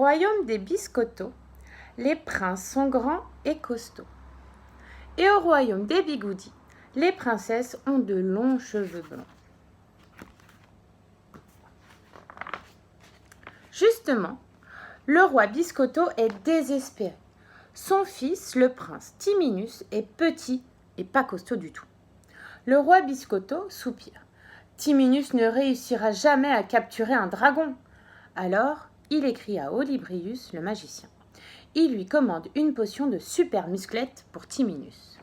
Au royaume des biscottos, les princes sont grands et costauds. Et au royaume des bigoudis, les princesses ont de longs cheveux blonds. Justement, le roi Biscotto est désespéré. Son fils, le prince Timinus, est petit et pas costaud du tout. Le roi Biscotto soupire. Timinus ne réussira jamais à capturer un dragon. Alors, il écrit à Olybrius, le magicien. Il lui commande une potion de super musclette pour Timinus.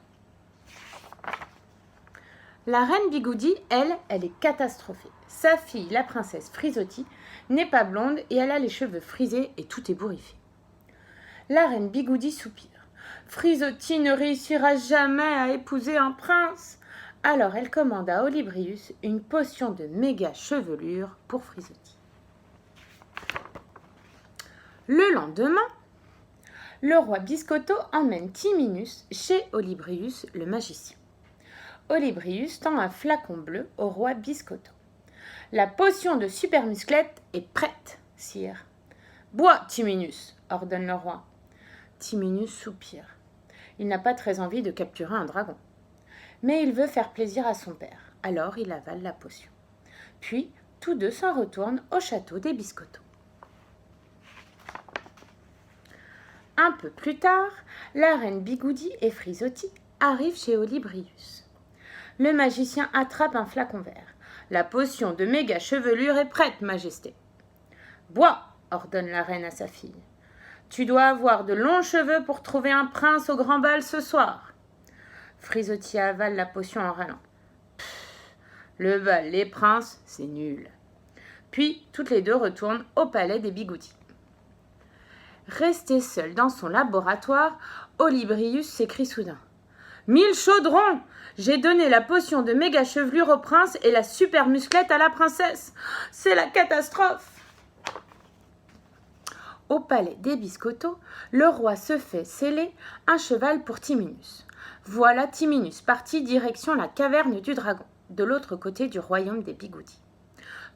La reine Bigoudi, elle est catastrophée. Sa fille, la princesse Frisotti, n'est pas blonde et elle a les cheveux frisés et tout ébouriffé. La reine Bigoudi soupire. Frisotti ne réussira jamais à épouser un prince. Alors elle commande à Olybrius une potion de méga chevelure pour Frisotti. Le lendemain, le roi Biscotto emmène Timinus chez Olybrius, le magicien. Olybrius tend un flacon bleu au roi Biscotto. La potion de super musclette est prête, sire. Bois, Timinus, ordonne le roi. Timinus soupire. Il n'a pas très envie de capturer un dragon. Mais il veut faire plaisir à son père, alors il avale la potion. Puis, tous deux s'en retournent au château des Biscottos. Un peu plus tard, la reine Bigoudi et Frisotti arrivent chez Olybrius. Le magicien attrape un flacon vert. La potion de méga chevelure est prête, majesté. Bois, ordonne la reine à sa fille. Tu dois avoir de longs cheveux pour trouver un prince au grand bal ce soir. Frisotti avale la potion en râlant. Le bal, les princes, c'est nul. Puis, toutes les deux retournent au palais des Bigoudis. Resté seul dans son laboratoire, Olybrius s'écrie soudain. 1000 chaudrons! J'ai donné la potion de méga chevelure au prince et la super musclette à la princesse. C'est la catastrophe! Au palais des Biscottos, le roi se fait sceller un cheval pour Timinus. Voilà Timinus parti direction la caverne du dragon, de l'autre côté du royaume des Bigoudis.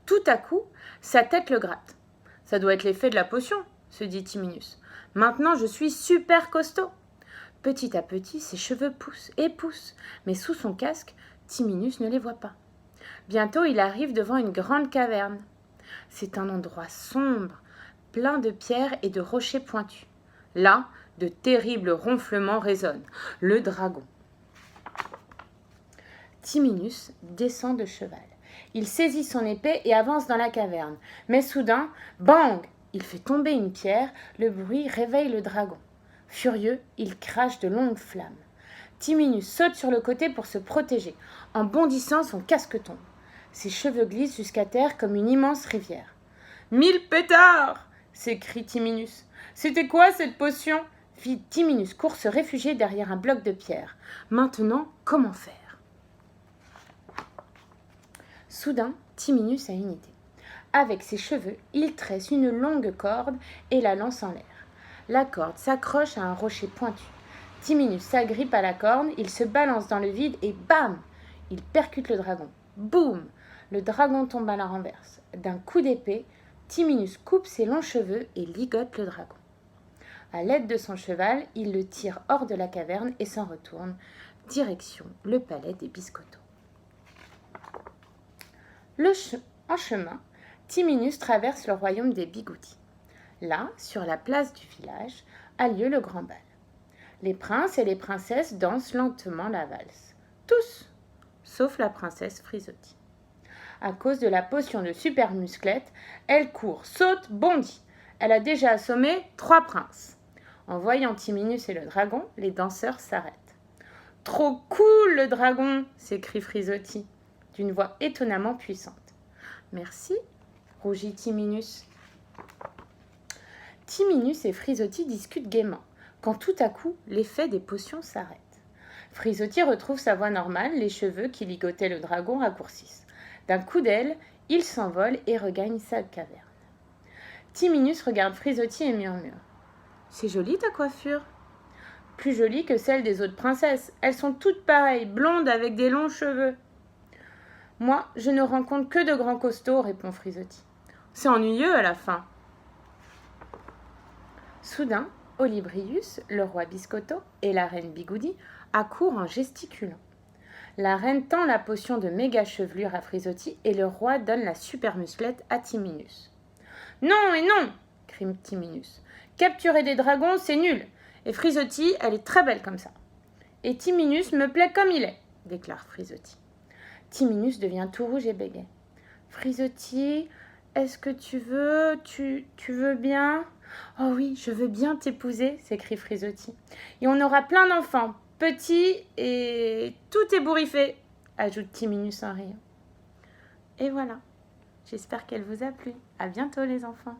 Tout à coup, sa tête le gratte. Ça doit être l'effet de la potion, se dit Timinus. Maintenant, je suis super costaud. Petit à petit, ses cheveux poussent et poussent, mais sous son casque, Timinus ne les voit pas. Bientôt, il arrive devant une grande caverne. C'est un endroit sombre, plein de pierres et de rochers pointus. Là, de terribles ronflements résonnent. Le dragon. Timinus descend de cheval. Il saisit son épée et avance dans la caverne. Mais soudain, bang! Il fait tomber une pierre. Le bruit réveille le dragon. Furieux, il crache de longues flammes. Timinus saute sur le côté pour se protéger. En bondissant, son casque tombe. Ses cheveux glissent jusqu'à terre comme une immense rivière. 1000 pétards! S'écrie Timinus. C'était quoi cette potion? Vite, Timinus court se réfugier derrière un bloc de pierre. Maintenant, comment faire? Soudain, Timinus a une idée. Avec ses cheveux, il tresse une longue corde et la lance en l'air. La corde s'accroche à un rocher pointu. Timinus s'agrippe à la corde, il se balance dans le vide et bam! Il percute le dragon. Boum! Le dragon tombe à la renverse. D'un coup d'épée, Timinus coupe ses longs cheveux et ligote le dragon. À l'aide de son cheval, il le tire hors de la caverne et s'en retourne, direction le palais des Biscottos. En chemin, Timinus traverse le royaume des Bigoudis. Là, sur la place du village, a lieu le grand bal. Les princes et les princesses dansent lentement la valse. Tous, sauf la princesse Frisotti. À cause de la potion de super musclette, elle court, saute, bondit. Elle a déjà assommé 3 princes. En voyant Timinus et le dragon, les danseurs s'arrêtent. « Trop cool, le dragon !» s'écrie Frisotti, d'une voix étonnamment puissante. « Merci !» rougit Timinus. Timinus et Frisotti discutent gaiement, quand tout à coup, l'effet des potions s'arrête. Frisotti retrouve sa voix normale, les cheveux qui ligotaient le dragon raccourcissent. D'un coup d'aile, il s'envole et regagne sa caverne. Timinus regarde Frisotti et murmure. « C'est joli ta coiffure !»« Plus jolie que celle des autres princesses. Elles sont toutes pareilles, blondes avec des longs cheveux. »« Moi, je ne rencontre que de grands costauds, répond Frisotti. C'est ennuyeux à la fin. » Soudain, Olybrius, le roi Biscotto et la reine Bigoudi accourent en gesticulant. La reine tend la potion de méga chevelure à Frisotti et le roi donne la super musclette à Timinus. « Non et non !» crie Timinus. « Capturer des dragons, c'est nul. Et Frisotti, elle est très belle comme ça. » « Et Timinus me plaît comme il est, » déclare Frisotti. Timinus devient tout rouge et bégaye. « Frisotti, est-ce que tu veux bien ?»« Oh oui, je veux bien t'épouser, » s'écrie Frisotti. « Et on aura plein d'enfants, petits et tout ébouriffé, » ajoute Timinus en riant. Et voilà, j'espère qu'elle vous a plu. À bientôt les enfants.